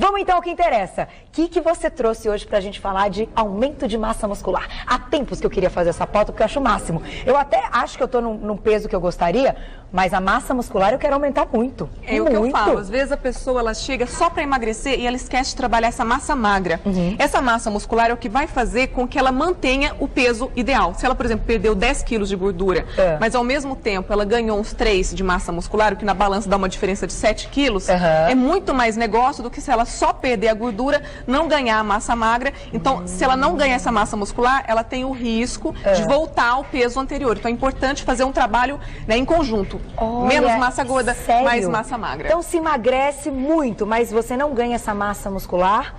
Vamos então ao que interessa. O que você trouxe hoje pra gente falar de aumento de massa muscular? Há tempos que eu queria fazer essa pauta porque eu acho o máximo. Eu até acho que eu tô num peso que eu gostaria, mas a massa muscular eu quero aumentar muito. É o que eu falo. Às vezes a pessoa ela chega só para emagrecer e ela esquece de trabalhar essa massa magra. Essa massa muscular é o que vai fazer com que ela mantenha o peso ideal. Se ela, por exemplo, perdeu 10 quilos de gordura, mas ao mesmo tempo ela ganhou uns 3 de massa muscular, o que na balança dá uma diferença de 7 quilos, é muito mais negócio do que se ela só perder a gordura, não ganhar a massa magra. Então, se ela não ganhar essa massa muscular, ela tem o risco de voltar ao peso anterior. Então, é importante fazer um trabalho, né, em conjunto. Olha, menos massa gorda, sério? mais massa magra. Então, se emagrece muito, mas você não ganha essa massa muscular...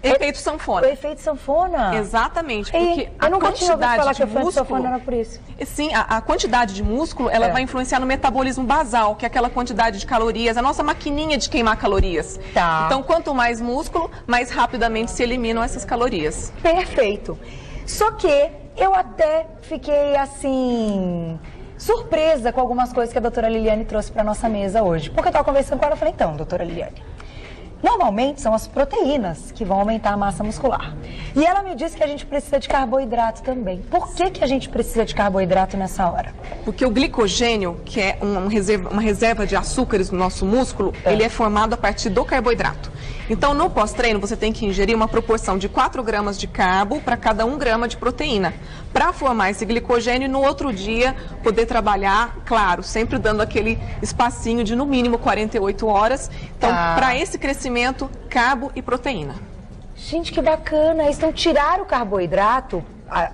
Efeito sanfona. O efeito sanfona? Exatamente, porque eu nunca tinha ouvido falar que o efeito músculo, sanfona era por isso. Sim, a quantidade de músculo, ela vai influenciar no metabolismo basal, que é aquela quantidade de calorias, a nossa maquininha de queimar calorias. Tá. Então, quanto mais músculo, mais rapidamente se eliminam essas calorias. Perfeito. Só que eu até fiquei, assim, surpresa com algumas coisas que a doutora Liliane trouxe para nossa mesa hoje. Porque eu estava conversando com ela e falei, então, doutora Liliane, normalmente são as proteínas que vão aumentar a massa muscular. E ela me disse que a gente precisa de carboidrato também. Por que a gente precisa de carboidrato nessa hora? Porque o glicogênio, que é uma reserva de açúcares no nosso músculo, ele é formado a partir do carboidrato. Então, no pós-treino, você tem que ingerir uma proporção de 4 gramas de carbo para cada 1 grama de proteína, para formar esse glicogênio e no outro dia poder trabalhar, claro, sempre dando aquele espacinho de no mínimo 48 horas. Então, para esse crescimento, carbo e proteína. Gente, que bacana! Então, tirar o carboidrato,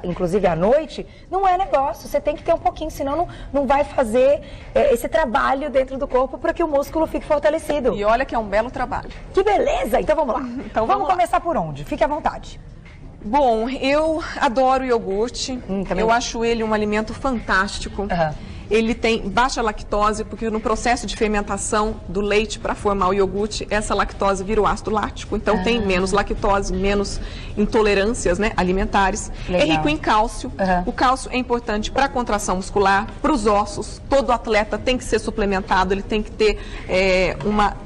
inclusive à noite, não é negócio. Você tem que ter um pouquinho, senão não vai fazer esse trabalho dentro do corpo para que o músculo fique fortalecido. E olha que é um belo trabalho. Que beleza! Então vamos lá. Então, vamos começar por onde? Fique à vontade. Bom, eu adoro iogurte. Eu acho ele um alimento fantástico. Ele tem baixa lactose, porque no processo de fermentação do leite para formar o iogurte, essa lactose vira o ácido lático. Então tem menos lactose, menos intolerâncias, né, alimentares. Legal. É rico em cálcio. O cálcio é importante para a contração muscular, para os ossos. Todo atleta tem que ser suplementado, ele tem que ter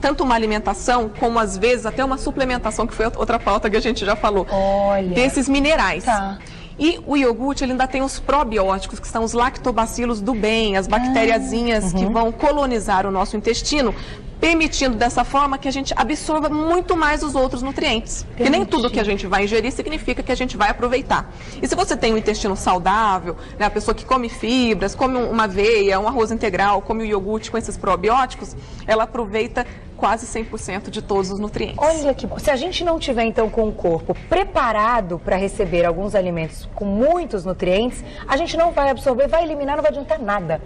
tanto uma alimentação, como às vezes até uma suplementação, que foi outra pauta que a gente já falou. Olha. Desses minerais. Tá. E o iogurte, ele ainda tem os probióticos, que são os lactobacilos do bem, as bactériazinhas que vão colonizar o nosso intestino, permitindo dessa forma que a gente absorva muito mais os outros nutrientes. Porque nem tudo que a gente vai ingerir significa que a gente vai aproveitar. E se você tem um intestino saudável, né, a pessoa que come fibras, come uma aveia, um arroz integral, come o iogurte com esses probióticos, ela aproveita quase 100% de todos os nutrientes. Olha que bom. Se a gente não tiver, então, com o corpo preparado para receber alguns alimentos com muitos nutrientes, a gente não vai absorver, vai eliminar, não vai adiantar nada.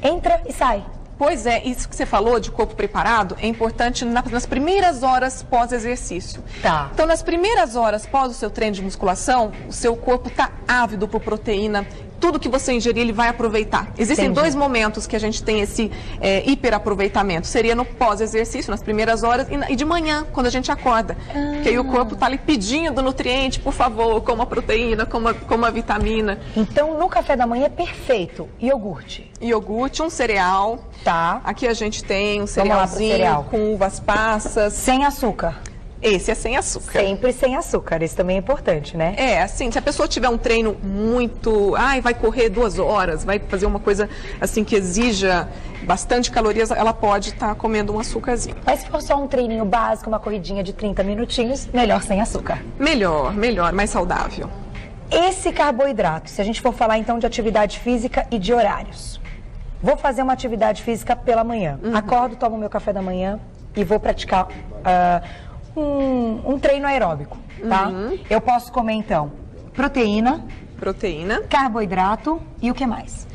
Entra e sai. Pois é, isso que você falou de corpo preparado é importante nas primeiras horas pós-exercício. Tá. Então, nas primeiras horas pós o seu treino de musculação, o seu corpo está ávido por proteína. Tudo que você ingerir, ele vai aproveitar. Existem dois momentos que a gente tem esse hiperaproveitamento. Seria no pós-exercício, nas primeiras horas, e de manhã, quando a gente acorda. Que aí o corpo está ali pedindo nutriente, por favor, coma proteína, coma vitamina. Então, no café da manhã é perfeito. Iogurte. Iogurte, um cereal. Tá. Aqui a gente tem um cerealzinho com uvas passas. Sem açúcar. Esse é sem açúcar. Sempre sem açúcar, isso também é importante, né? É, assim, se a pessoa tiver um treino muito... vai correr 2 horas, vai fazer uma coisa assim que exija bastante calorias, ela pode estar comendo um açúcarzinho. Mas se for só um treininho básico, uma corridinha de 30 minutinhos, melhor sem açúcar. Melhor, mais saudável. Esse carboidrato, se a gente for falar então de atividade física e de horários. Vou fazer uma atividade física pela manhã. Acordo, tomo meu café da manhã e vou praticar... um treino aeróbico, tá? Eu posso comer, então, proteína, carboidrato e o que mais?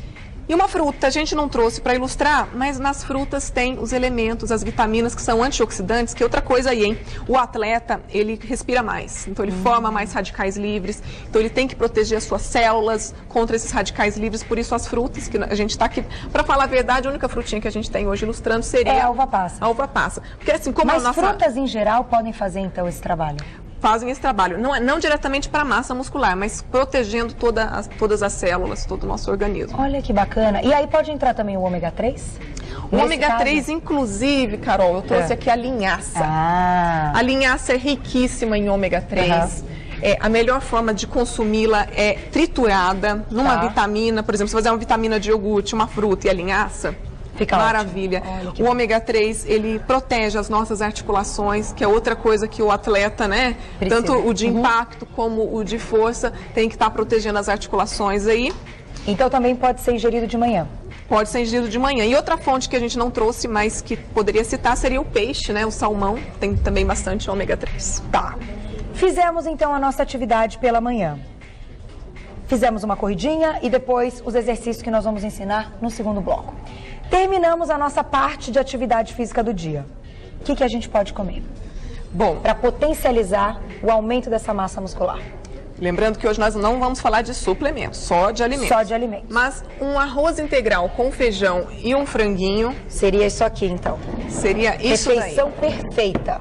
E uma fruta, a gente não trouxe para ilustrar, mas nas frutas tem os elementos, as vitaminas que são antioxidantes, que é outra coisa aí, hein? O atleta, ele respira mais, então ele forma mais radicais livres, então ele tem que proteger as suas células contra esses radicais livres, por isso as frutas, que a gente está aqui, para falar a verdade, a única frutinha que a gente tem hoje ilustrando seria... a uva passa. A uva passa. Porque assim, como mas frutas em geral podem fazer, então, esse trabalho? Fazem esse trabalho, não diretamente para a massa muscular, mas protegendo todas as células, todo o nosso organismo. Olha que bacana. E aí pode entrar também o ômega 3? O ômega 3, inclusive, Carol, eu trouxe aqui a linhaça. A linhaça é riquíssima em ômega 3. A melhor forma de consumi-la é triturada numa vitamina, por exemplo, se fazer uma vitamina de iogurte, uma fruta e a linhaça, fica maravilha. O ômega 3, ele protege as nossas articulações, que é outra coisa que o atleta, né, tanto o de impacto como o de força, tem que estar protegendo as articulações aí. Então também pode ser ingerido de manhã? Pode ser ingerido de manhã. E outra fonte que a gente não trouxe, mas que poderia citar, seria o peixe, né, o salmão, tem também bastante ômega 3. Tá. Fizemos então a nossa atividade pela manhã. Fizemos uma corridinha e depois os exercícios que nós vamos ensinar no segundo bloco. Terminamos a nossa parte de atividade física do dia. O que a gente pode comer? Bom, para potencializar o aumento dessa massa muscular. Lembrando que hoje nós não vamos falar de suplementos, só de alimentos. Só de alimentos. Mas um arroz integral com feijão e um franguinho... Seria isso aqui, então. Seria isso daí. Refeição perfeita.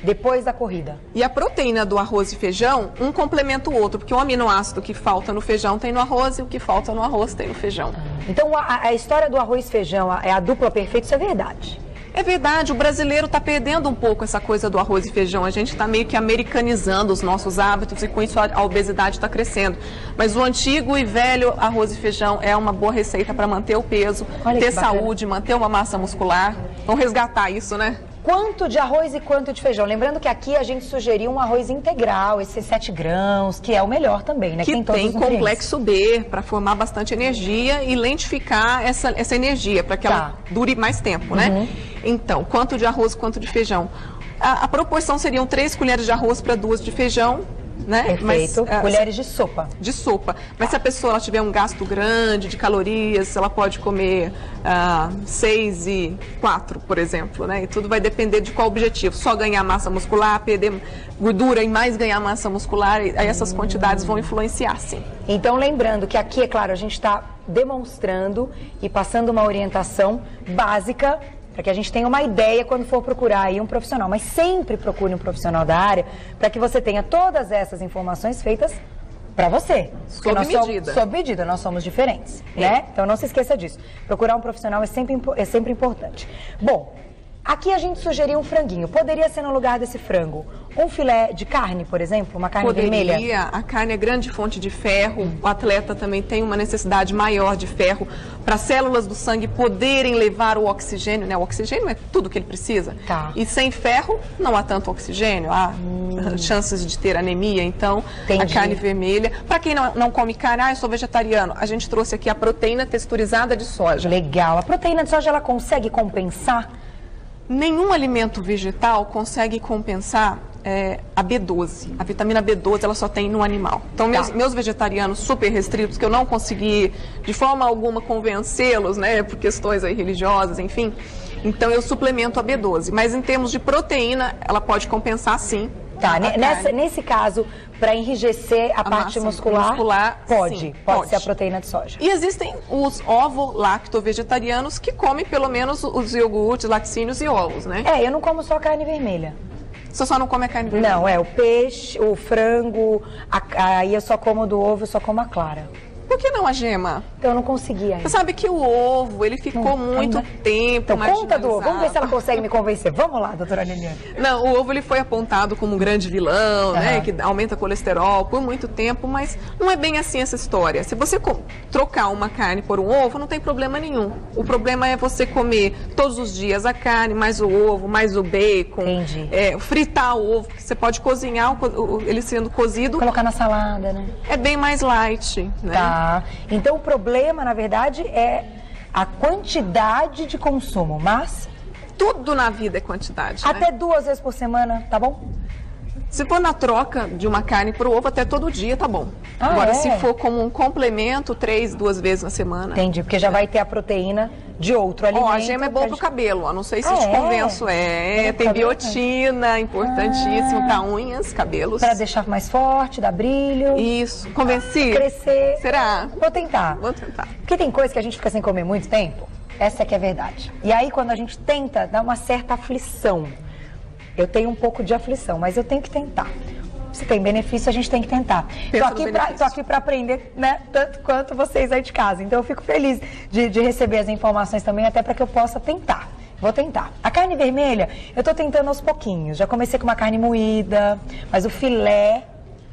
Depois da corrida. E a proteína do arroz e feijão, um complementa o outro, porque o aminoácido que falta no feijão tem no arroz e o que falta no arroz tem no feijão. Então a história do arroz e feijão é a dupla perfeita, isso é verdade? É verdade, o brasileiro está perdendo um pouco essa coisa do arroz e feijão. A gente está meio que americanizando os nossos hábitos e com isso a obesidade está crescendo. Mas o antigo e velho arroz e feijão é uma boa receita para manter o peso, ter saúde, manter uma massa muscular. Vamos resgatar isso, né? Quanto de arroz e quanto de feijão? Lembrando que aqui a gente sugeriu um arroz integral, esses 7 grãos, que é o melhor também, né? Que tem complexo B para formar bastante energia e lentificar essa energia, para que ela dure mais tempo, né? Então, quanto de arroz, quanto de feijão? A proporção seriam 3 colheres de arroz para 2 de feijão, né? Perfeito. Mas, colheres de sopa. De sopa. Mas se a pessoa tiver um gasto grande de calorias, ela pode comer 6 e 4, por exemplo, né? E tudo vai depender de qual objetivo. Só ganhar massa muscular, perder gordura e mais ganhar massa muscular, aí essas quantidades vão influenciar, sim. Então, lembrando que aqui, é claro, a gente está demonstrando e passando uma orientação básica para que a gente tenha uma ideia quando for procurar aí um profissional. Mas sempre procure um profissional da área para que você tenha todas essas informações feitas para você. Sob medida. Sob medida, nós somos diferentes, né? Então não se esqueça disso. Procurar um profissional é sempre importante. Bom, aqui a gente sugeriu um franguinho. Poderia ser no lugar desse frango um filé de carne, por exemplo, uma carne vermelha? Poderia. A carne é grande fonte de ferro. O atleta também tem uma necessidade maior de ferro para as células do sangue poderem levar o oxigênio, né? O oxigênio é tudo que ele precisa. Tá. E sem ferro não há tanto oxigênio, há chances de ter anemia. Então, Entendi. A carne vermelha. Para quem não come carne, eu sou vegetariano, a gente trouxe aqui a proteína texturizada de soja. Legal. A proteína de soja, ela consegue compensar? Nenhum alimento vegetal consegue compensar a B12. A vitamina B12 ela só tem no animal. Então, meus vegetarianos super restritos, que eu não consegui de forma alguma convencê-los, né, por questões aí religiosas, enfim. Então, eu suplemento a B12. Mas em termos de proteína, ela pode compensar sim. Tá, nesse caso, para enrijecer a parte muscular pode ser a proteína de soja. E existem os ovo-lacto-vegetarianos que comem pelo menos os iogurtes, laticínios e ovos, né? Eu não como só carne vermelha. Você só não come a carne vermelha? Não, o peixe, o frango, aí eu só como do ovo, eu só como a clara. Por que não a gema? Eu não consegui ainda. Você sabe que o ovo, ele ficou muito tempo marginalizado. Conta do ovo. Vamos ver se ela consegue me convencer. Vamos lá, doutora Liliane. Não, o ovo ele foi apontado como um grande vilão, né? Que aumenta colesterol por muito tempo, mas não é bem assim essa história. Se você trocar uma carne por um ovo, não tem problema nenhum. O problema é você comer todos os dias a carne, mais o ovo, mais o bacon. Entendi. Fritar o ovo, porque você pode cozinhar ele sendo cozido. Colocar na salada, né? É bem mais light, né? Tá. Então o problema, na verdade, é a quantidade de consumo, mas... Tudo na vida é quantidade, Até né? 2 vezes por semana, tá bom? Se for na troca de uma carne para o ovo, até todo dia tá bom. Agora, se for como um complemento, 2 vezes na semana. Entendi, porque já vai ter a proteína de outro alimento. A gema é boa pro cabelo, não sei se te convenço. Tem biotina, importantíssimo para unhas, cabelos. Para deixar mais forte, dar brilho. Isso. Convenci? Crescer. Será? Vou tentar. Vou tentar. Porque tem coisa que a gente fica sem comer muito tempo. Essa que é a verdade. E aí, quando a gente tenta, dá uma certa aflição. Eu tenho um pouco de aflição, mas eu tenho que tentar. se tem benefício, a gente tem que tentar. Tô aqui para aprender, né, tanto quanto vocês aí de casa. Então eu fico feliz de receber as informações também, até para que eu possa tentar. Vou tentar. A carne vermelha, eu tô tentando aos pouquinhos. Já comecei com uma carne moída, mas o filé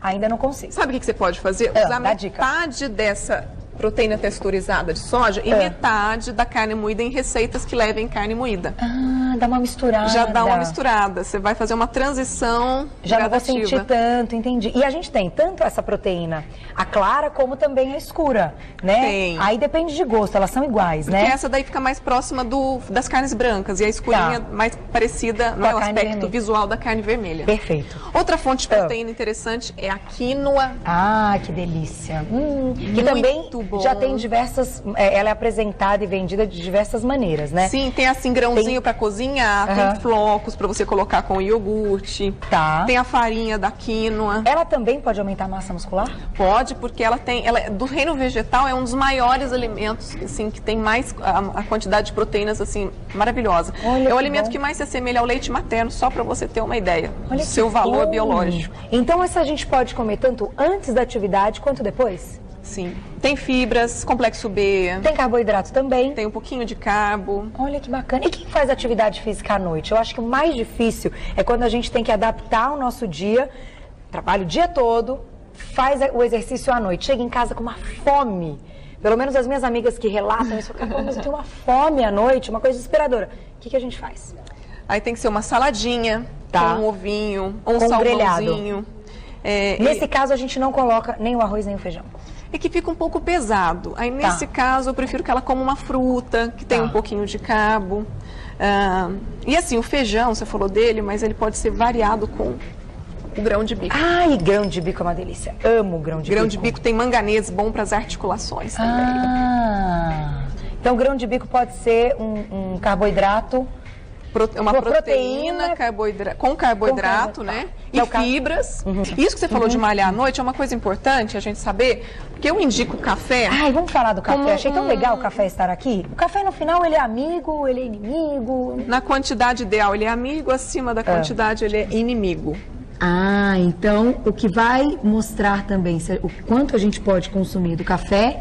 ainda não consigo. Sabe o que você pode fazer? Usar metade dessa proteína texturizada de soja e metade da carne moída em receitas que levem carne moída. Ah, dá uma misturada. Já dá uma misturada. Você vai fazer uma transição já gradativa. Não vou sentir tanto, entendi. E a gente tem tanto essa proteína, a clara, como também a escura, né? Tem. Aí depende de gosto, elas são iguais, né? Porque essa daí fica mais próxima das carnes brancas e a escurinha mais parecida no aspecto visual da carne vermelha. Perfeito. Outra fonte de proteína interessante é a quinoa. Ah, que delícia. Que também já tem diversas, ela é apresentada e vendida de diversas maneiras, né? Sim, tem assim grãozinho para cozinhar, tem flocos para você colocar com iogurte. Tá. Tem a farinha da quinoa. Ela também pode aumentar a massa muscular? Pode, porque ela do reino vegetal é um dos maiores alimentos, assim, que tem mais a quantidade de proteínas assim maravilhosa. Olha, é o alimento que mais se assemelha ao leite materno, só para você ter uma ideia do seu valor biológico. Então essa a gente pode comer tanto antes da atividade quanto depois? Sim. Tem fibras, complexo B. Tem carboidrato também. Tem um pouquinho de carbo. Olha que bacana. E quem faz atividade física à noite? Eu acho que o mais difícil é quando a gente tem que adaptar o nosso dia, trabalha o dia todo, faz o exercício à noite, chega em casa com uma fome. Pelo menos as minhas amigas que relatam isso, mas eu tenho uma fome à noite, uma coisa desesperadora. O que a gente faz? Aí tem que ser uma saladinha, com um ovinho, ou um salmãozinho. Nesse caso, a gente não coloca nem o arroz nem o feijão. É que fica um pouco pesado. Aí, nesse caso, eu prefiro que ela coma uma fruta, que tem um pouquinho de carbo. E assim, o feijão, você falou dele, mas ele pode ser variado com o grão de bico. Ai, grão de bico é uma delícia. Amo grão de bico. Grão de bico tem manganês, bom para as articulações também. Então, grão de bico pode ser um carboidrato. Uma proteína com carboidrato, né? E fibras. Isso que você falou de malhar à noite é uma coisa importante a gente saber, porque eu indico o café. Ai, vamos falar do café. Achei tão legal o café estar aqui. O café, no final, ele é amigo, ele é inimigo? Na quantidade ideal, ele é amigo, acima da quantidade, ele é inimigo. Ah, então o que vai mostrar também o quanto a gente pode consumir do café.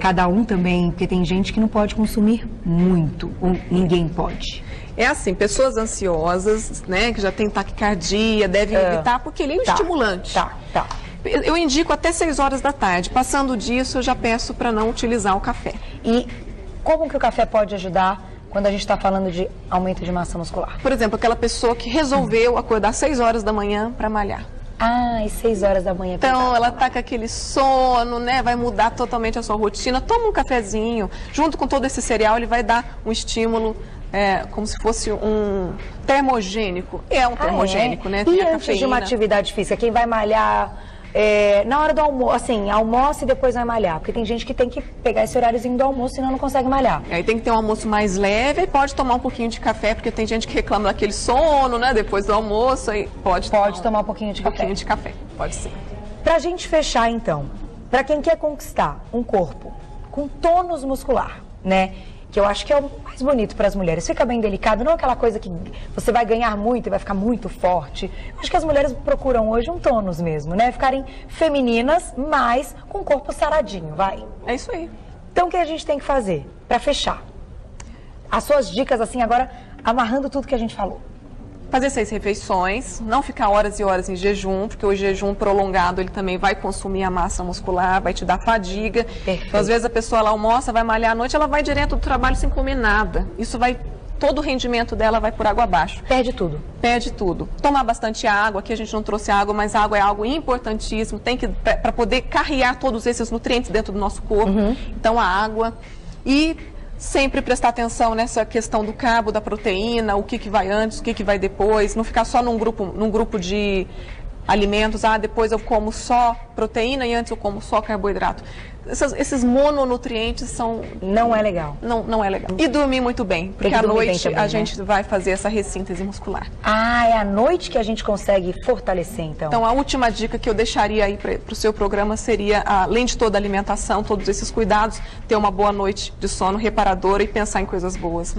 Cada um também, porque tem gente que não pode consumir muito, ou ninguém pode. É assim, pessoas ansiosas, né, que já tem taquicardia, devem evitar, porque ele é um estimulante. Eu indico até 6 horas da tarde. Passando disso, eu já peço para não utilizar o café. E como que o café pode ajudar quando a gente está falando de aumento de massa muscular? Por exemplo, aquela pessoa que resolveu acordar 6 horas da manhã para malhar. E 6 horas da manhã. Então, ela tá com aquele sono, né? Vai mudar totalmente a sua rotina. Toma um cafezinho. Junto com todo esse cereal, ele vai dar um estímulo, como se fosse um termogênico. É um termogênico, né? Tem E a antes cafeína. de uma atividade física, quem vai malhar... na hora do almoço, assim, almoça e depois vai malhar. Porque tem gente que tem que pegar esse horáriozinho do almoço, senão não consegue malhar. Aí tem que ter um almoço mais leve e pode tomar um pouquinho de café, porque tem gente que reclama daquele sono, né? Depois do almoço, aí pode tomar um pouquinho de café. Um pouquinho de café, pode sim. Pra gente fechar, então, pra quem quer conquistar um corpo com tônus muscular, né? Que eu acho que é o mais bonito para as mulheres. Fica bem delicado, não é aquela coisa que você vai ganhar muito e vai ficar muito forte. Eu acho que as mulheres procuram hoje um tônus mesmo, né? Ficarem femininas, mas com o corpo saradinho, vai. É isso aí. Então, o que a gente tem que fazer para fechar? As suas dicas, assim, agora, amarrando tudo que a gente falou. Fazer 6 refeições, não ficar horas e horas em jejum, porque o jejum prolongado ele também vai consumir a massa muscular, vai te dar fadiga. Perfeito. Então, às vezes a pessoa ela almoça, vai malhar à noite, ela vai direto do trabalho sem comer nada. Isso vai, todo o rendimento dela vai por água abaixo. Perde tudo. Perde tudo. Tomar bastante água, aqui a gente não trouxe água, mas água é algo importantíssimo, tem que para poder carregar todos esses nutrientes dentro do nosso corpo. Então a água e sempre prestar atenção nessa questão do carbo, da proteína, o que vai antes, o que vai depois, não ficar só num grupo de alimentos, depois eu como só proteína e antes eu como só carboidrato. Esses mononutrientes são... Não é legal. Não é legal. E dormir muito bem, porque à noite também, a gente vai fazer essa ressíntese muscular. É à noite que a gente consegue fortalecer, então. Então, a última dica que eu deixaria aí para o seu programa seria, além de toda a alimentação, todos esses cuidados, ter uma boa noite de sono reparadora e pensar em coisas boas.